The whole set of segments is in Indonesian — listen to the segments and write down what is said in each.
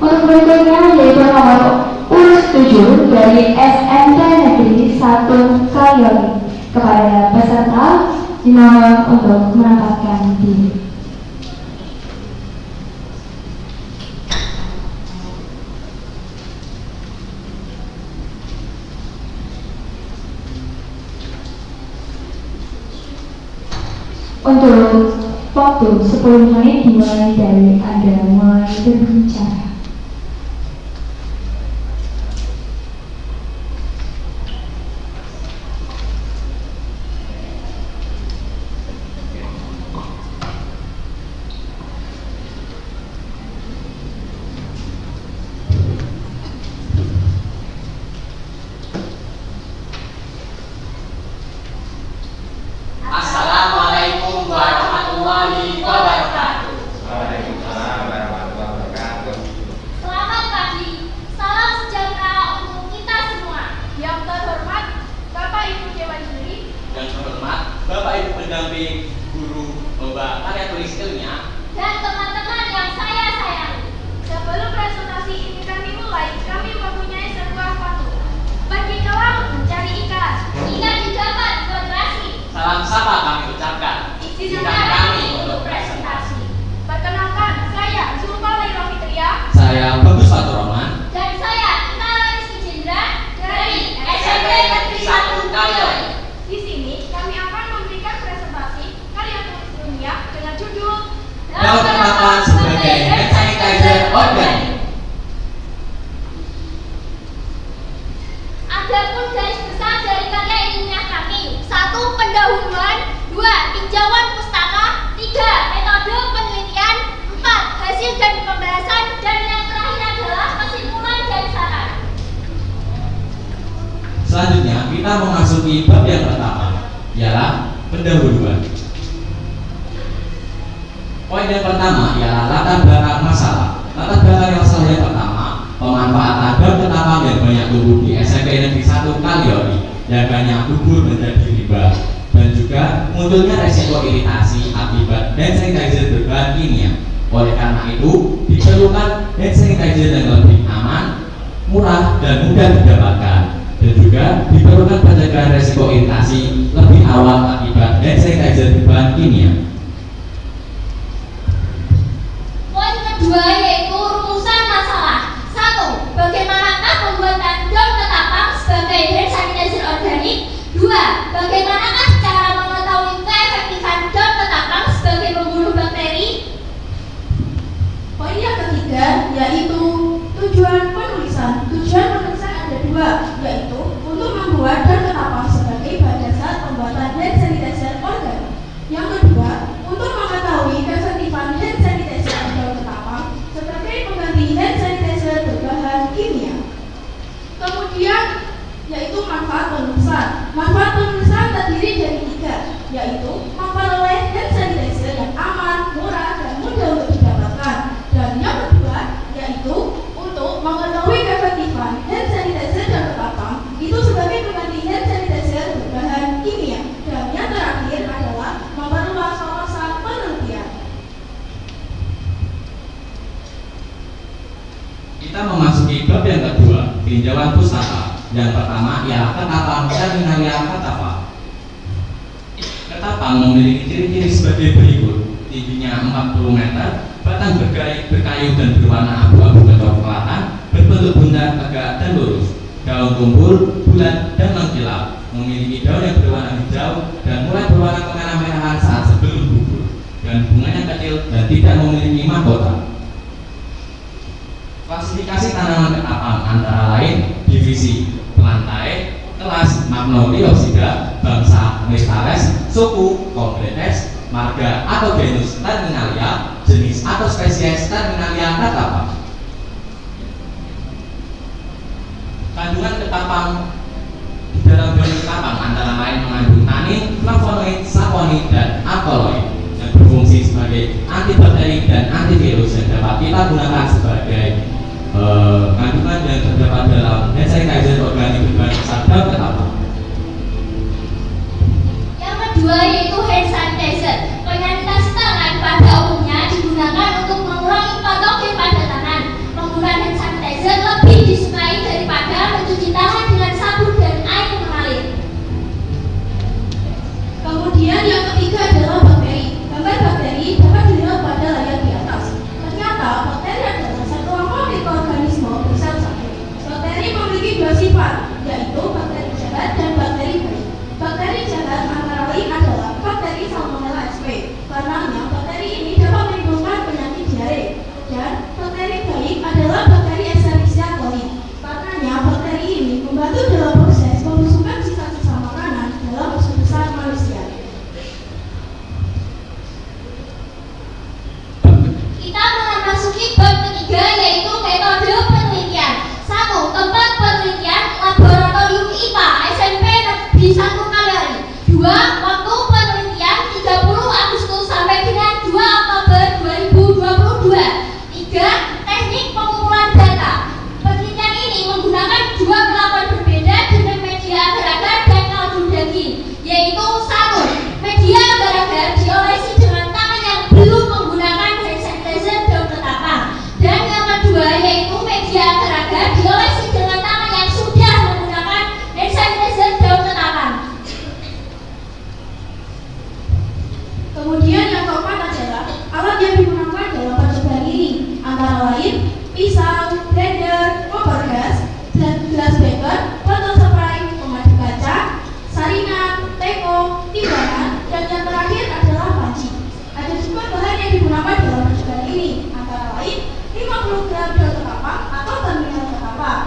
Untuk berikutnya yaitu nomor urut 7 dari SMK Negeri 1 Kaliori. Kepada peserta dimohon untuk menempatkan diri. Untuk waktu 10 menit dimulai dari Anda mulai berbicara. Assalamualaikum warahmatullahi wabarakatuh. Waalaikumsalam warahmatullahi wabarakatuh. Selamat pagi, salam sejahtera untuk kita semua. Yang terhormat Bapak Ibu Dewan Juri, Yang terhormat Bapak Ibu pendamping guru lomba karya tulis ilmiah dan teman-teman yang saya sayangi. Sebelum presentasi ini kami mulai, kami mempunyai sebuah pantun. Pergi ke laut mencari ikan, ikan didapat generasi. salam sapa kami ucapkan. Izinkan kami untuk presentasi. Perkenalkan, saya Zulfa Laila Fitria Saya Bagus Fatur Rahman dan saya Inara Rizky Jendra dari SMP Negeri 1 Kaliori. Di sini kami akan memberikan presentasi karya tulis ilmiah dengan judul Daun Ketapang sebagai hand sanitizer organik. Adapun garis besar dari karya ilmiah kami: 1. Pendahuluan, 2. Tinjauan pustaka, 3. Metode penelitian, 4. Hasil dan pembahasan, dan yang terakhir adalah kesimpulan dan saran. Selanjutnya kita memasuki bab yang pertama, ialah pendahuluan. Poin yang pertama ialah latar belakang masalah. Latar belakang masalah yang pertama, pemanfaatan daun ketapang yang banyak tumbuh di SMP Negeri 1 Kaliori yang banyak gugur menjadi limbah, dan juga munculnya resiko iritasi akibat hand sanitizer berbahan kimia. Oleh karena itu, diperlukan hand sanitizer yang lebih aman, murah, dan mudah didapatkan, dan juga diperlukan pencegahan resiko iritasi lebih awal akibat hand sanitizer berbahan kimia. Poin kedua yaitu rumusan masalah. 1. Bagaimanakah pembuatan daun ketapang sebagai hand sanitizer organik? 2. Bagaimanakah cara mengetahui keefektifan daun ketapang sebagai pembunuh bakteri? Poin yang ketiga yaitu tujuan penulisan. Tujuan penulisan ada dua, yaitu untuk membuat daun ketapang sebagai bahan dasar pembuatan hand sanitizer organik. Yang kedua, untuk mengetahui keefektifan hand sanitizer daun ketapang sebagai pengganti hand sanitizer berbahan kimia. Kemudian yaitu manfaat penulisan. Manfaat penulisan terdiri dari tiga, yaitu memperoleh hand sanitizer yang aman, murah, dan mudah untuk didapatkan. Dan yang kedua yaitu untuk mengetahui keefektifan hand sanitizer daun ketapang itu sebagai pengganti hand sanitizer berbahan kimia. Dan yang terakhir adalah memperluas wawasan penelitian. Kita memasuki bab yang kedua, tinjauan pustaka. Yang pertama ialah ketapang Terminalia ketapa. Ketapang memiliki ciri-ciri sebagai berikut: tingginya 40 meter, batang berkayu dan berwarna abu-abu kecoklatan, berbentuk bulat, tegak dan lurus, daun tumpul, bulat dan mengkilap, memiliki daun yang berwarna hijau dan mulai berwarna kemerah-merahan saat sebelum gugur, dan bunganya kecil dan tidak memiliki mahkota. Klasifikasi tanaman ketapang antara lain divisi pelantai, kelas Magnolioxida, bangsa Mistales, suku Combretes, marga atau genus Terminalia, jenis atau spesies Terminalia ketapang. Kandungan ketapang di dalam daun ketapang antara lain mengandung tanin, flavonoid, saponin, dan alkaloid yang berfungsi sebagai antibakteri dan antivirus yang dapat kita gunakan sebagai kandungan yang terdapat dalam hand sanitizer organik berbahan dasar daun ketapang. Yang kedua yaitu hand sanitizer. Penyanitas tangan pada umumnya digunakan untuk mengurangi patogen pada tangan. Penggunaan Waktu penelitian 30 Agustus sampai dengan 2 Oktober 2022. 3. Teknik pengumpulan data. Penelitian ini menggunakan 2 perlakuan berbeda dengan media agar-agar dan kaldu daging, yaitu 1. Media agar-agar diolesi dengan tangan yang belum menggunakan hand sanitizer daun ketapang, dan yang kedua yaitu media agar-agar diolesi dengan tangan yang sudah menggunakan hand sanitizer daun ketapang. Kemudian yang keempat adalah alat yang digunakan dalam percobaan ini, antara lain pisau, blender, kompor gas, dan gelas beker, botol spray, pemadam kaca, saringan, teko, timbangan, dan yang terakhir adalah panci. Ada juga bahan yang digunakan dalam percobaan ini, antara lain 50 gram daun ketapang atau terminal ketapang,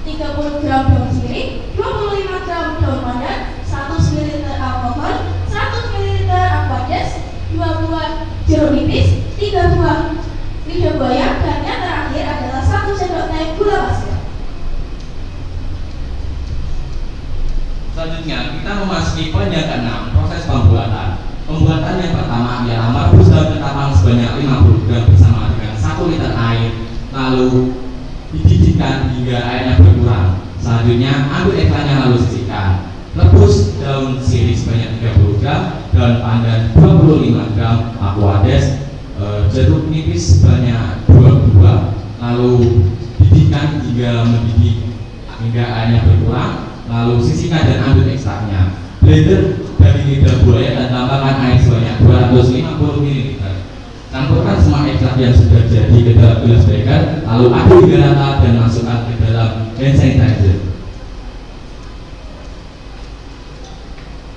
30 gram daun sirih, 25 gram daun pandan, 100 ml alkohol, 100 ml aquades, 2 buah jeruk nipis, 3 buah lidah buaya, dan yang terakhir adalah 1 sendok teh gula pasir. Selanjutnya kita memasuki poin yang ke-6, proses pembuatan. Pembuatan yang pertama ialah merebus daun ketapang sebanyak 50 gram bersama dengan 1 liter air, lalu dididihkan hingga airnya berkurang. Selanjutnya ambil ekstraknya lalu sisihkan. Rebus daun sirih sebanyak 30 gram, daun pandan 25 gram, aquades, jeruk nipis sebanyak 2 buah, lalu didihkan hingga mendidih hingga airnya berkurang, lalu sisihkan dan ambil ekstraknya. Blender daging lidah buaya dan tambahkan air sebanyak 250 ml. Campurkan semua ekstrak yang sudah jadi ke dalam gelas beker, lalu aduk hingga rata dan masukkan ke dalam hand sanitizer.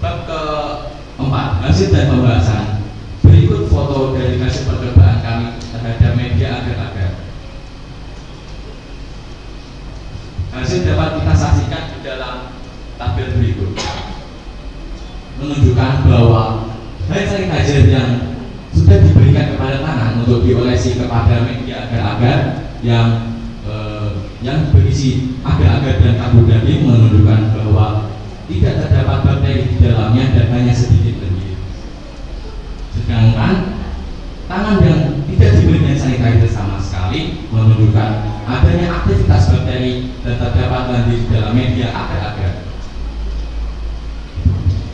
Bab keempat, hasil dan pembahasan. Berikut foto dari hasil percobaan kami terhadap media agar-agar. Hasil dapat kita saksikan di dalam tabel berikut, menunjukkan bahwa hand sanitizer yang sudah diberikan kepada tangan untuk diolesi kepada media agar-agar yang berisi agar-agar dan kaldu daging menunjukkan bahwa tidak terdapat bakteri di dalamnya dan hanya sedikit lendir. Sedangkan tangan yang tidak diberi hand sanitizer sama sekali menunjukkan adanya aktivitas bakteri dan terdapat lendir di dalam media agar-agar.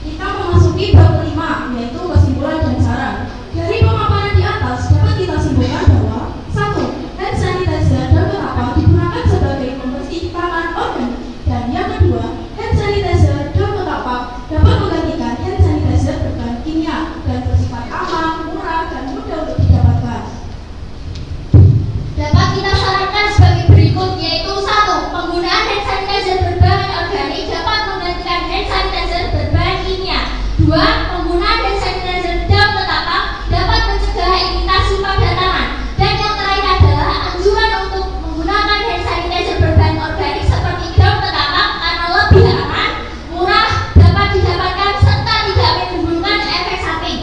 Kita memasuki bab kelima, yaitu kesimpulan dan saran. Dari pemaparan di atas dapat kita simpulkan bahwa 1. Hand sanitizer daun ketapang digunakan sebagai pembersih tangan organik, dan yang kedua, hand sanitizer daun ketapang dapat menggantikan hand sanitizer berbahan kimia dan bersifat aman, murah, dan mudah untuk didapatkan. Dapat kita sarankan sebagai berikut, yaitu 1. Penggunaan hand sanitizer berbahan organik dapat menggantikan hand sanitizer berbahan kimia. 2. Penggunaan hand sanitizer daun ketapang dapat mencegah iritasi pada tangan. Dan yang terakhir adalah anjuran untuk menggunakan hand sanitizer berbahan organik seperti daun ketapang karena lebih aman, murah, dapat didapatkan serta tidak menimbulkan efek samping.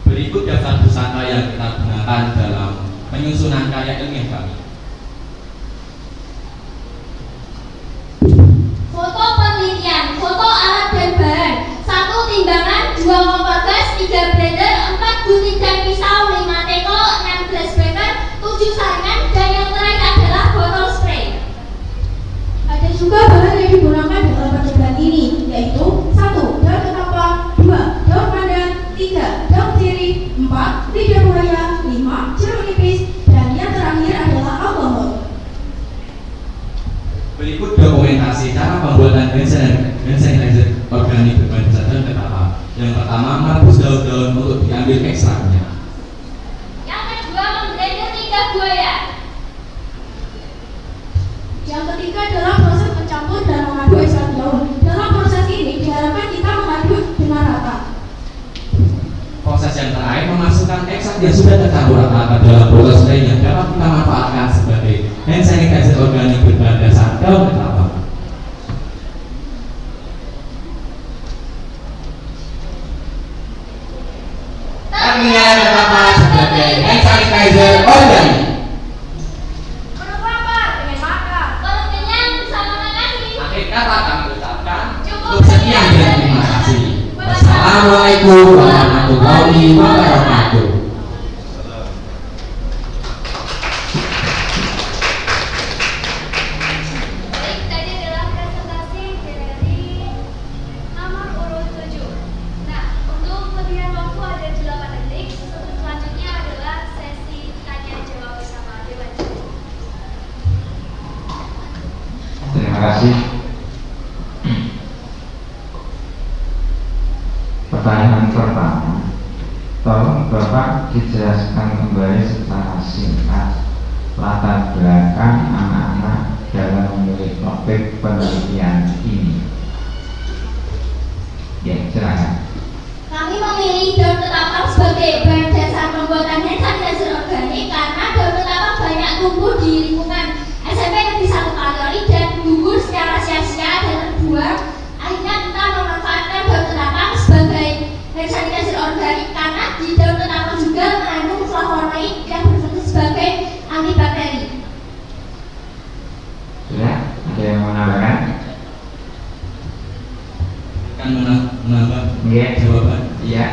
Berikut daftar pusaka yang kita gunakan dalam penyusunan karya ilmiah kami. Foto penelitian, foto alat dan bahan. 1. Timbangan, 2. kompor gas, 3. blender, 4. gunting dan pisau, 5. teko, 6. gelas beker, 7. saringan, dan yang terakhir adalah botol spray. Ada juga bahan yang digunakan dalam percobaan ini, yaitu 1. Daun ketapang, 2. daun pandan, 3. daun sirih, 4. lidah buaya, 5. jeruk nipis, dan yang terakhir adalah alkohol. Berikut dokumentasi cara pembuatan hand sanitizer organik berbahan dasar daun ketapang. Yang pertama, merebus daun-daun untuk diambil ekstraknya. Yang kedua, memblender lidah buaya. Yang ketiga adalah proses mencampur dan mengaduk ekstrak daun. Dalam proses ini diharapkan kita mengaduk dengan rata. Proses yang terakhir, memasukkan ekstrak yang sudah tercampur rata ke dalam botol spray yang dapat kita manfaatkan sebagai hand sanitizer organik berbahan dasar daun ketapang. Terminal ketapang sebagai hand sanitizer organik. Menunggu apa? Pengen makan. Kalau kenyang, bersama makasih. Akhir kata kami ucapkan Cukup cukup sekian. Assalamualaikum warahmatullahi wabarakatuh. Baik, tadi adalah presentasi dari nomor urut 7. Nah, untuk kelebihan waktu ada 8 detik. Selanjutnya adalah sesi tanya jawab bersama Dewan Juri. Terima kasih. Pertanyaan pertama, tolong Bapak dijelaskan kembali secara singkat latar belakang anak-anak dalam memilih topik penelitian ini. Ya, silakan. Kami memilih daun ketapang sebagai bahan dasar pembuatan hand sanitizer organik karena daun ketapang banyak tumbuh di lingkungan SMP Negeri 1 Kaliori dan gugur secara sia-sia dan terbuang. Akhirnya kita memanfaatkan daun ketapang sebagai hand sanitizer organik karena di daun ketapang juga mengandung flavonoid yang berfungsi sebagai antibakteri. Sudah, ada yang mau menambahkan? Akan menambah Iya. jawaban. Iya.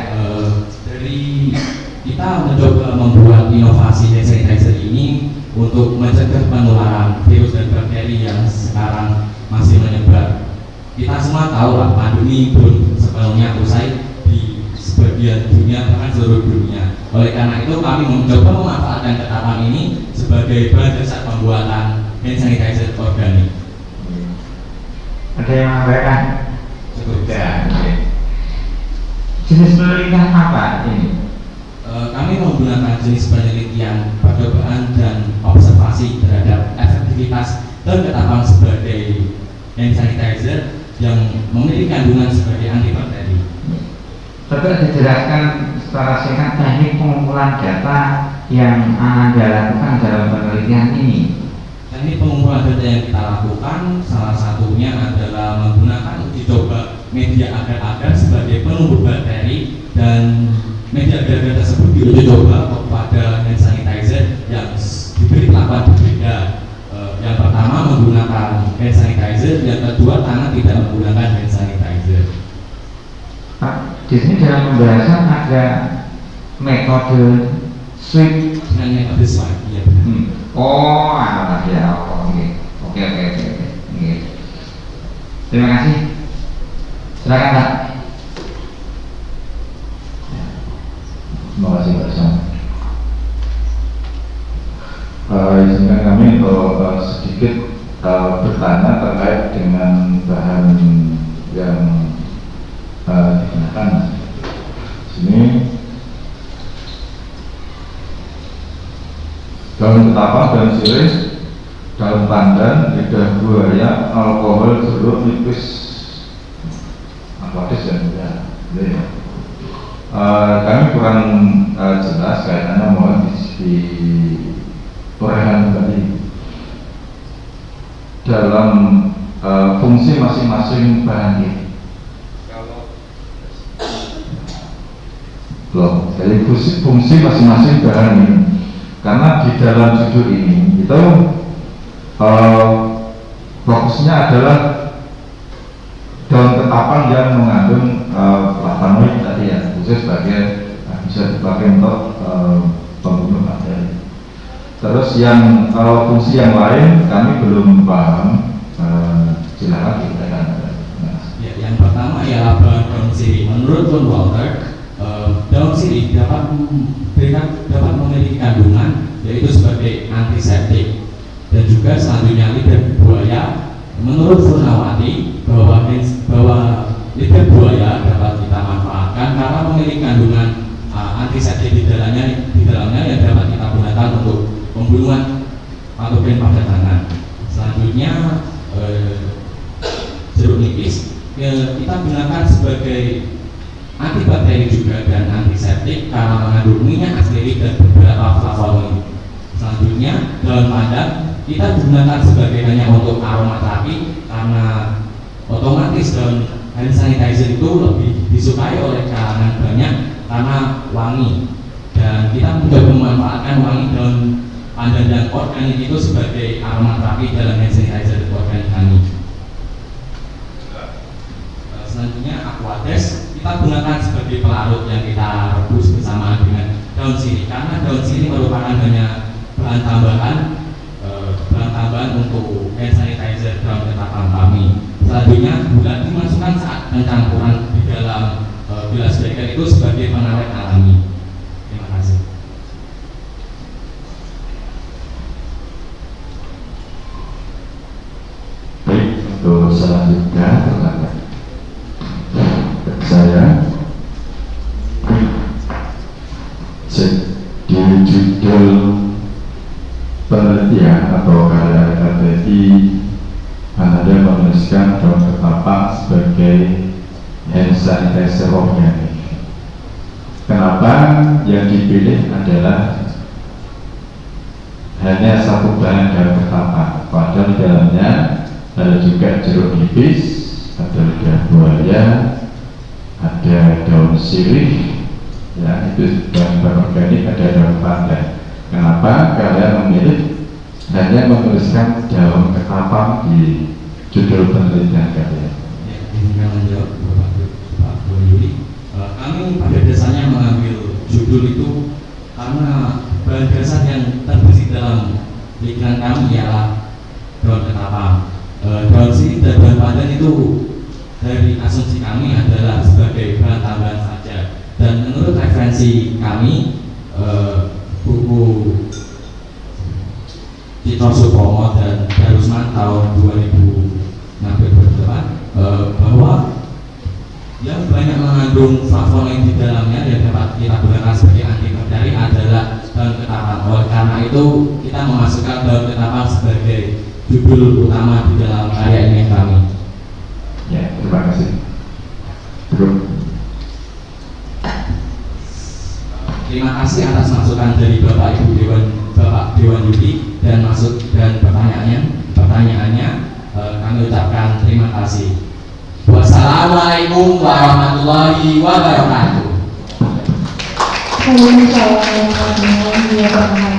Dari kita mencoba membuat inovasi hand sanitizer ini untuk mencegah penularan virus dan bakteri yang sekarang masih menyebar. Kita semua tahu lah, pandemi belum sepenuhnya usai di sebagian dunia, bahkan seluruh dunia. Oleh karena itu kami mencoba memanfaatkan ketapang ini sebagai bahan dasar pembuatan hand sanitizer organik. Ada yang menambahkan? Sudah. Oke. Jenis penelitian apa ini? Kami menggunakan jenis penelitian percobaan dan observasi terhadap efektivitas daun ketapang sebagai hand sanitizer yang memiliki kandungan sebagai antibakteri. Dapat dijelaskan secara singkat teknik pengumpulan data yang Anda lakukan dalam penelitian ini? Teknik pengumpulan data yang kita lakukan salah satunya adalah menggunakan uji coba media agar-agar sebagai penumbuh bakteri, dan media agar-agar tersebut diuji coba kepada hand sanitizer yang diberi perlakuan berbeda. Yang pertama menggunakan hand sanitizer, yang kedua tangan tidak menggunakan hand sanitizer. Pak, di sini dalam pembahasan ada metode sweep. Dengan metode swipe, ya. Oh, alah ya. Oke. Terima kasih. Silakan Pak. Terima kasih Pak Sam. Izinkan kami untuk sedikit bertanya terkait dengan bahan yang digunakan. Sini daun ketapang, daun sirih, daun pandan, lidah buaya, alkohol, jeruk nipis, aquatis ya. Kami kurang jelas kaitannya, mohon diuraikan kembali dalam fungsi masing-masing bahan ini. Jadi fungsi masing-masing bahan ini, karena di dalam judul ini itu fokusnya adalah daun ketapang yang mengandung flavonoid tadi ya, khusus sebagai bisa dipakai untuk pembunuh bakteri. Terus yang fungsi yang lain kami belum paham, silakan diuraikan. Ya, yang pertama ialah bahan daun sirih. Menurut John Walter, daun sirih dapat memiliki kandungan yaitu sebagai antiseptik, dan juga selanjutnya lidah buaya. Menurut Furnawati bahwa lidah buaya dapat kita manfaatkan karena memiliki kandungan antiseptik di dalamnya yang dapat kita gunakan untuk pembunuhan patogen pada tangan. Selanjutnya jeruk nipis kita gunakan sebagai antibakteri juga dan antiseptik karena mengandung minyak akrilik dan beberapa flavonoid. Selanjutnya daun pandan kita gunakan sebagai hanya untuk aromaterapi karena otomatis daun hand sanitizer itu lebih disukai oleh kalangan banyak karena wangi, dan kita mencoba memanfaatkan wangi daun pandan dan organik itu sebagai aromaterapi dalam hand sanitizer organik kami. Selanjutnya Aquades kita gunakan sebagai pelarut yang kita rebus bersama dengan daun sirih, karena daun sirih merupakan hanya bahan tambahan untuk hand sanitizer dalam ketapang kami. Selanjutnya gula dimasukkan saat pencampuran di dalam gelas beker itu sebagai pengawet alami. Terima kasih. Baik, untuk selanjutnya pertanyaan saya di judul penelitian atau karya KTI Anda menuliskan daun ketapang sebagai hand sanitizer organik. Kenapa yang dipilih adalah hanya satu bahan daun ketapang, padahal di dalamnya ada juga jeruk nipis, ada lidah buaya, ada daun sirih, ya itu bahan organik, ada daun pandan. Kenapa kalian memilih hanya menuliskan daun ketapang di judul penelitian kalian? Ya, izinkan menjawab Pak Yuli. Kami pada dasarnya mengambil judul itu karena bahan dasar yang terbesit dalam pikiran kami ialah daun ketapang. Daun sirih dan daun pandan itu dari asumsi kami adalah sebagai bahan tambahan saja, dan menurut referensi kami buku Cito Supomo dan Darusman tahun 2008 bahwa yang banyak mengandung flavonoid di dalamnya yang dapat kita gunakan sebagai antibakteri adalah daun ketapang. Oleh karena itu kita memasukkan daun ketapang sebagai judul utama di dalam karya ini kami. Ya, terima kasih. Terima kasih atas masukan dari Bapak Dewan Yudi dan pertanyaannya kami ucapkan terima kasih. Wassalamualaikum warahmatullahi wabarakatuh. Waalaikumsalam warahmatullahi wabarakatuh.